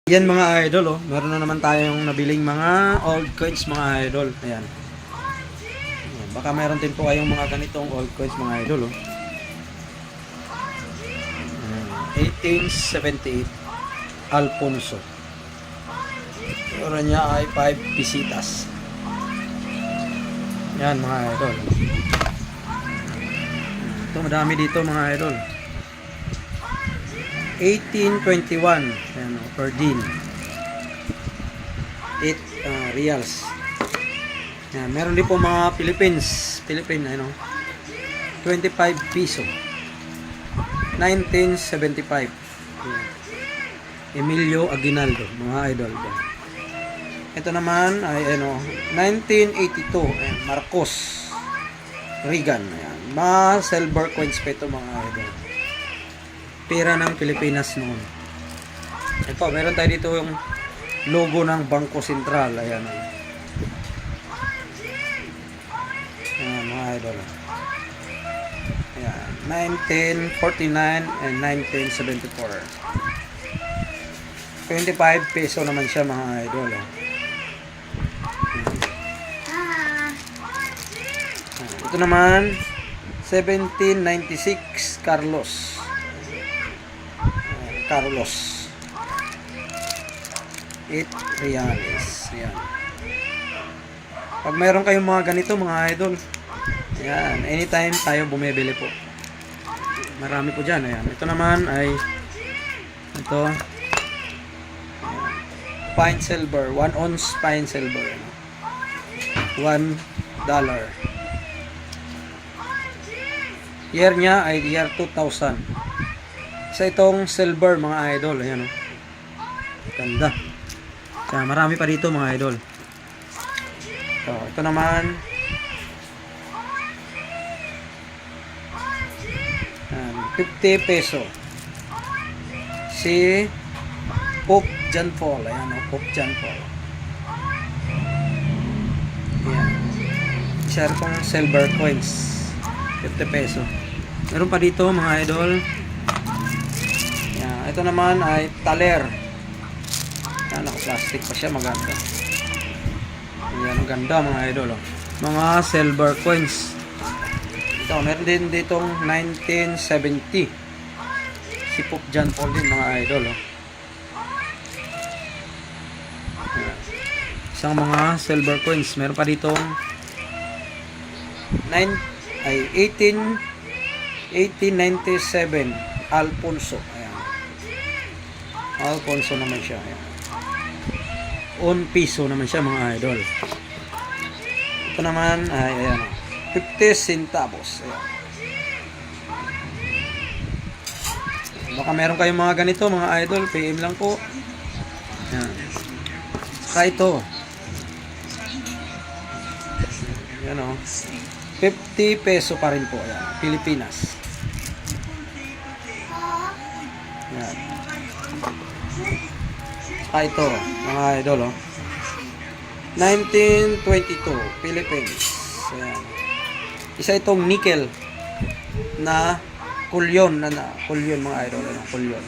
Yan mga idol, oh. Meron na naman tayong nabiling mga old coins mga idol. Ayan. Ayan. Baka meron din po kayong mga ganitong old coins mga idol, oh. Ayan. 1878 Alfonso. Ora niya ay 5 pisitas. Yan mga idol. Ito madami dito mga idol. 1821 ayan, per din 8 reals. Ayan, meron din po mga Philippine ano, 25 piso 1975. Ayan. Emilio Aguinaldo mga idol. Ito naman ay ano 1982 ayan, Marcos Reagan. Ayan, mga silver coins pa ito mga idol. Pera ng Pilipinas noon. Ito, meron tayo dito yung logo ng Bangko Sentral. Ayan. Ayan, mga idol. Ayan, 1949 and 1974. 25 peso naman siya mga idol. Ito naman, 1796 Carlos. 8 reales. Ayan. Pag mayroon kayong mga ganito mga idol, ayan, anytime tayo bumibili po. Marami po dyan. Ayan. Ito naman ay ito, fine silver, 1 ounce fine silver, $1. Year niya ay year 2000. Sa itong silver mga idol. Ayan, oh. Ganda. Kaya marami pa dito mga idol. Ito naman. Ayan, 50 peso. Si Pope John Paul. Ayan, oh, Pope John Paul. Ayan. Isa itong silver coins. 50 peso. Meron pa dito mga idol. Ito naman ay taler. Yan, naka-plastic pa siya, maganda. Ayan, maganda mga idol, oh. Mga silver coins. Ito, meron din ditong 1970. Si Pope John Paul din mga idol, oh. Ayan. Isang mga silver coins. Meron pa ditong 1897 Alfonso. Alfonso naman siya. Ayan. 1 piso naman siya mga idol. Ito naman ay ayan, 50 centavos. Ayan. Baka meron kayong mga ganito mga idol, PM lang po. Ayan. Saka ito. Ayan, o. 50 peso pa rin po. Ayan. Pilipinas. Ayan. Ito, mga idol, oh. 1922, Philippines. Ayan. Isa itong nickel na kulyon, kulyon mga idol, kulyon.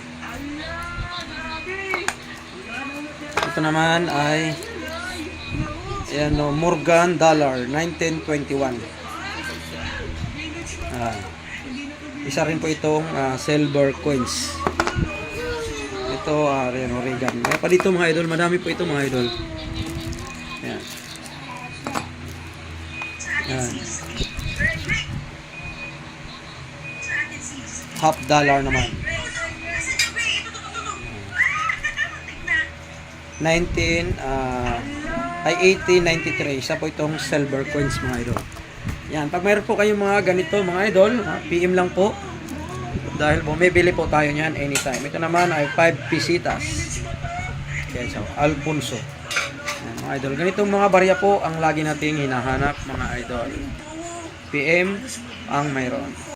Ito naman ay ayan, no, Morgan dollar, 1921. Isa rin po itong silver coins. Ito, Reagan. Kaya pa dito mga idol, madami po ito mga idol. Ayan. Ayan. $1/2 naman. 1893. Isa po itong silver coins mga idol. Yan, pag mayroon po kayong mga ganito mga idol, PM lang po. Dahil bumibili po tayo niyan anytime. Ito naman ay 5 pisitas. Yan, so, Alfonso. Yan, mga idol. Ganitong mga barya po ang lagi nating hinahanap mga idol. PM ang mayroon.